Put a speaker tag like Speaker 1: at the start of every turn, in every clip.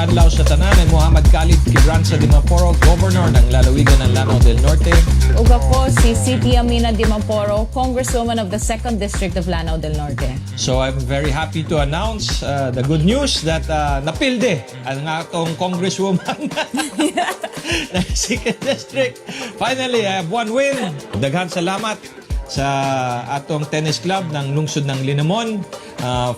Speaker 1: adlaw sa tanan ni Muhammad Khalid Quibranza de Maporo, Governor ng lalawigan ng Lanao del Norte.
Speaker 2: Ug ako si Siti Amina de Maporo, Congresswoman of the 2nd District of Lanao del Norte.
Speaker 1: So I'm very happy to announce the good news that napilde ang atong Congresswoman ng 2nd District. Finally, I have one win. Daghan salamat sa atong tennis club ng lungsod ng Linamon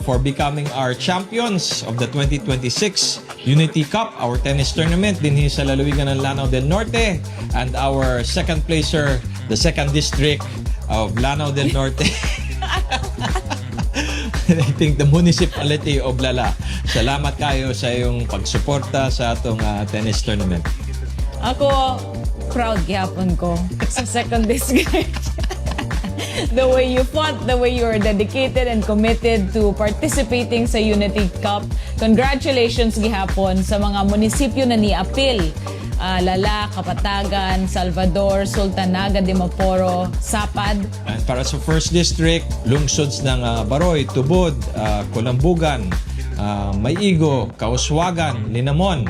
Speaker 1: for becoming our champions of the 2026 Unity Cup, our tennis tournament dinhi sa lalawigan ng Lanao del Norte, and our second placer, the 2nd District of Lanao del Norte. I think the municipality of Lala. Salamat kayo sa iyong pagsuporta sa atong tennis tournament.
Speaker 2: Ako, proud gyapon ko sa 2nd District. The way you fought, the way you are dedicated and committed to participating sa Unity Cup. Congratulations gihapon sa mga munisipyo na ni-apil. Lala, Kapatagan, Salvador, Sultanaga de Maporo, Sapad.
Speaker 1: And para sa 1st District, lungsods ng Baroy, Tubod, Kulambugan, Maigo, Kauswagan, Linamon,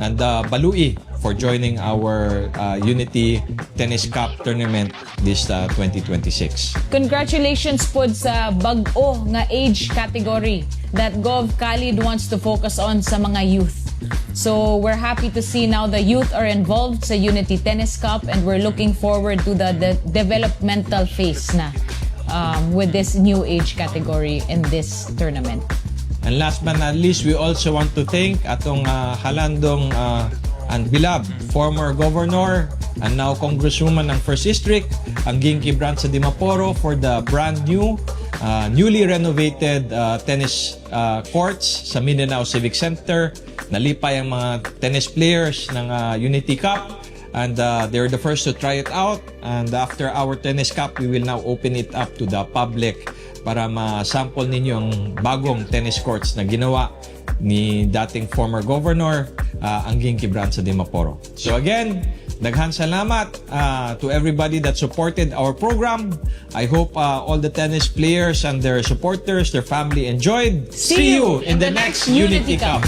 Speaker 1: and Balui for joining our Unity Tennis Cup tournament this 2026.
Speaker 2: Congratulations po sa bag-o nga age category that Gov Khalid wants to focus on sa mga youth. So we're happy to see now the youth are involved sa Unity Tennis Cup, and we're looking forward to the developmental phase na with this new age category in this tournament.
Speaker 1: And last but not least, we also want to thank atong halandong and beloved former governor and now congresswoman ng 1st District, ang Ging Quibranza de Maporo, for the brand new, newly renovated tennis courts sa Mindanao Civic Center. Nalipay ang mga tennis players ng Unity Cup, and they're the first to try it out. And after our tennis cup, we will now open it up to the public para ma-sample ninyo ang bagong tennis courts na ginawa ni dating former governor, ang Ging Quibranza de Maporo. So again, daghan salamat to everybody that supported our program. I hope all the tennis players and their supporters, their family enjoyed. See you in the next Unity Cup.